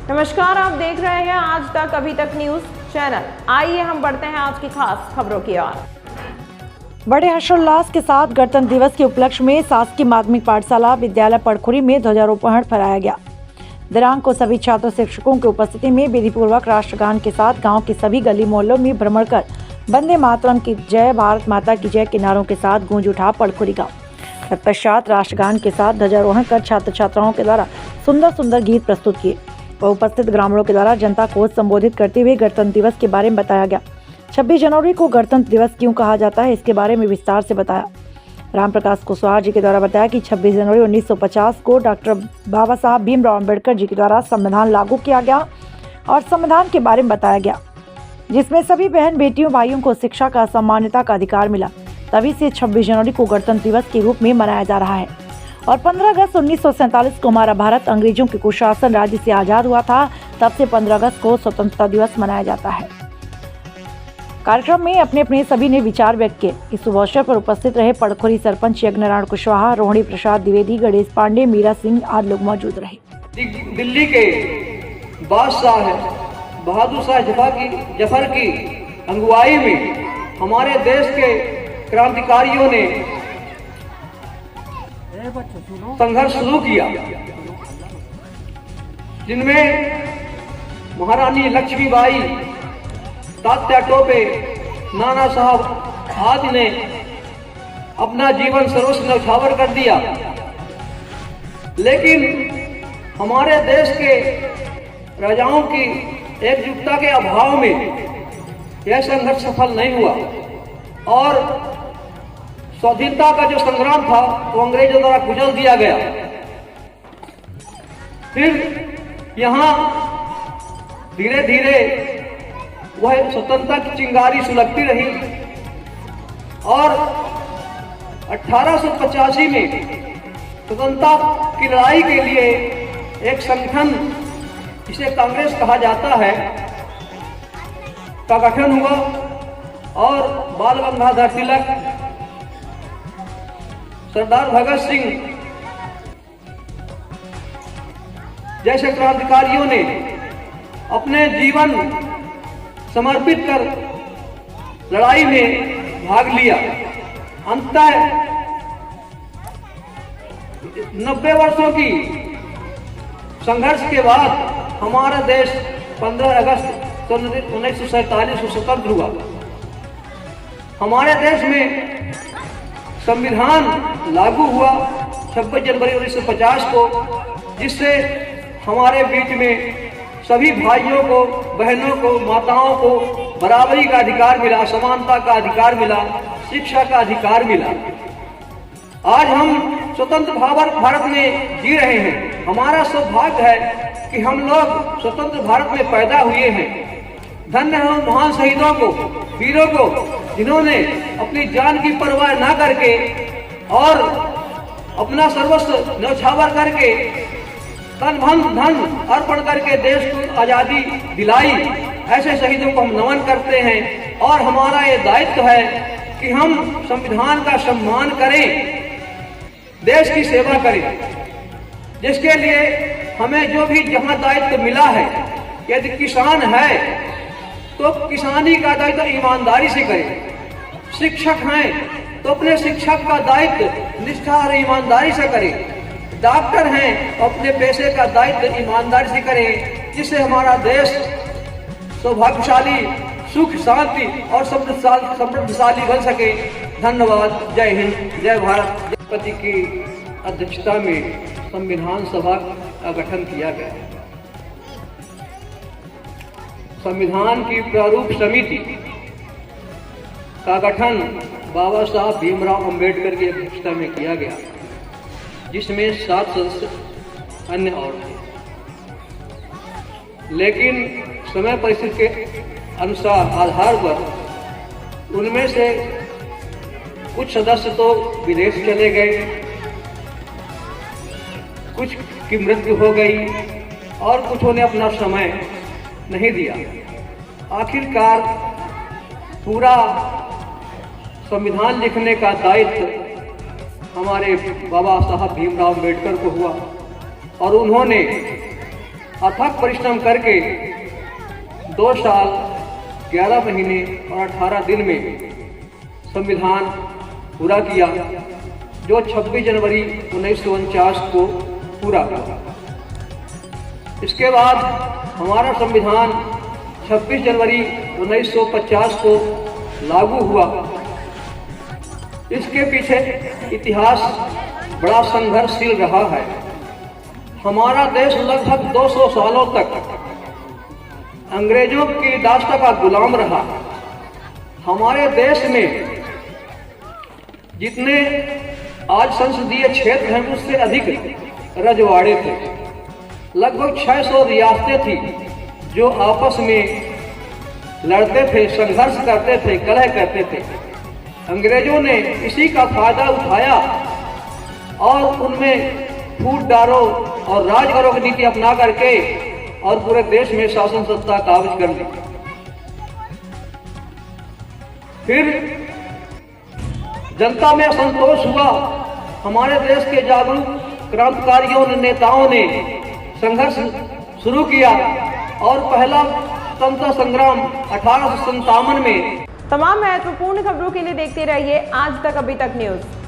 नमस्कार, आप देख रहे हैं आज तक अभी तक न्यूज चैनल। आइए हम बढ़ते हैं आज की खास खबरों की ओर। बड़े हर्षोल्लास के साथ गणतंत्र दिवस के उपलक्ष्य में शासकीय माध्यमिक पाठशाला विद्यालय पड़खुरी में ध्वजारोहण फहराया गया। दिनांक को सभी छात्र शिक्षकों की उपस्थिति में विधिपूर्वक राष्ट्रगान के साथ गांव के सभी गली मोहल्लों में भ्रमण कर वंदे मातरम की जय, भारत माता की जय के नारों के साथ गूंज उठा पड़खुरी गाँव। तत्पश्चात राष्ट्रगान के साथ ध्वजारोहण कर छात्र छात्राओं के द्वारा सुंदर गीत प्रस्तुत किए व उपस्थित ग्रामीणों के द्वारा जनता को संबोधित करते हुए गणतंत्र दिवस के बारे में बताया गया। 26 जनवरी को गणतंत्र दिवस क्यों कहा जाता है, इसके बारे में विस्तार से बताया। रामप्रकाश कुशवाहा जी के द्वारा बताया कि 26 जनवरी 1950 को डॉक्टर बाबा साहब भीमराव अम्बेडकर जी के द्वारा संविधान लागू किया गया और संविधान के बारे में बताया गया, जिसमें सभी बहन बेटियों भाइयों को शिक्षा का समानता का अधिकार मिला। तभी से 26 जनवरी को गणतंत्र दिवस के रूप में मनाया जा रहा है। और 15 अगस्त 1947 को हमारा भारत अंग्रेजों के कुशासन राज्य से आजाद हुआ था। तब से 15 अगस्त को स्वतंत्रता दिवस मनाया जाता है। कार्यक्रम में अपने सभी ने विचार व्यक्त किए। इस शुभ अवसर पर उपस्थित रहे पड़खुरी सरपंच यज्ञनारायण कुशवाहा, रोहिणी प्रसाद द्विवेदी, गणेश पांडे, मीरा सिंह आदि लोग मौजूद रहे। दिल्ली के बादशाह बहादुर शाह जफर की अगुवाई में हमारे देश के क्रांतिकारियों ने संघर्ष शुरू किया, जिनमें महारानी लक्ष्मीबाई, तात्या टोपे, नाना साहब आदि ने अपना जीवन सर्वस्व न्यौछावर कर दिया। लेकिन हमारे देश के राजाओं की एकजुटता के अभाव में यह संघर्ष सफल नहीं हुआ और स्वाधीनता का जो संग्राम था वो अंग्रेजों द्वारा कुचल दिया गया। फिर यहाँ धीरे धीरे वह स्वतंत्रता की चिंगारी सुलगती रही और 1885 में स्वतंत्रता की लड़ाई के लिए एक संगठन, जिसे कांग्रेस कहा जाता है, का गठन हुआ और बाल गंगाधर तिलक, सरदार भगत सिंह जैसे क्रांतिकारियों ने अपने जीवन समर्पित कर लड़ाई में भाग लिया। अंततः 90 वर्षों की संघर्ष के बाद हमारा देश 15 अगस्त 1947 को स्वतंत्र हुआ। हमारे देश में संविधान लागू हुआ 26 जनवरी 1950 को, जिससे हमारे बीच में सभी भाइयों को, बहनों को, माताओं को बराबरी का अधिकार मिला, समानता का अधिकार मिला, शिक्षा का अधिकार मिला। आज हम स्वतंत्र भारत में जी रहे हैं। हमारा सौभाग्य है कि हम लोग स्वतंत्र भारत में पैदा हुए हैं। धन्य हो महान शहीदों को, वीरों को, जिन्होंने अपनी जान की परवाह ना करके और अपना सर्वस्व न्यौछावर करके तन धन अर्पण करके देश को आजादी दिलाई। ऐसे शहीदों को हम नमन करते हैं और हमारा ये दायित्व है कि हम संविधान का सम्मान करें, देश की सेवा करें, जिसके लिए हमें जो भी जहां दायित्व मिला है, यदि किसान है तो किसानी का दायित्व ईमानदारी से करें, शिक्षक हैं तो अपने शिक्षक का दायित्व निष्ठा और ईमानदारी से करें, डॉक्टर हैं तो अपने पेशे का दायित्व ईमानदारी से करें, जिससे हमारा देश सौभाग्यशाली, सुख, शांति और समृद्धशाली बन सके। धन्यवाद। जय हिंद, जय भारत। राष्ट्रपति की अध्यक्षता में संविधान सभा का गठन किया गया। संविधान की प्रारूप समिति का गठन बाबा साहब भीमराव अम्बेडकर की अध्यक्षता में किया गया, जिसमें 7 सदस्य अन्य और थे। लेकिन समय परिस्थिति के अनुसार आधार पर उनमें से कुछ सदस्य तो विदेश चले गए, कुछ की मृत्यु हो गई और कुछों ने अपना समय नहीं दिया। आखिरकार पूरा संविधान लिखने का दायित्व हमारे बाबा साहब भीमराव अम्बेडकर को हुआ और उन्होंने अथक परिश्रम करके 2 साल 11 महीने और 18 दिन में संविधान पूरा किया, जो 26 जनवरी 1949 को पूरा हुआ। इसके बाद हमारा संविधान 26 जनवरी 1950 को लागू हुआ। इसके पीछे इतिहास बड़ा संघर्षशील रहा है। हमारा देश लगभग 200 सालों तक अंग्रेजों की दास्ता का गुलाम रहा। हमारे देश में जितने आज संसदीय क्षेत्र हैं उससे अधिक रजवाड़े थे। लगभग 600 रियासतें थी जो आपस में लड़ते थे, संघर्ष करते थे, कलह करते थे। अंग्रेजों ने इसी का फायदा उठाया और उनमें फूट डालो और राज करो की नीति अपना करके और पूरे देश में शासन सत्ता काबिज कर ली। फिर जनता में असंतोष हुआ। हमारे देश के जागरूक क्रांतिकारियों ने, नेताओं ने संघर्ष शुरू किया और पहला स्वतंत्रता संग्राम 1857 में। तमाम महत्वपूर्ण खबरों के लिए देखते रहिए आज तक अभी तक न्यूज।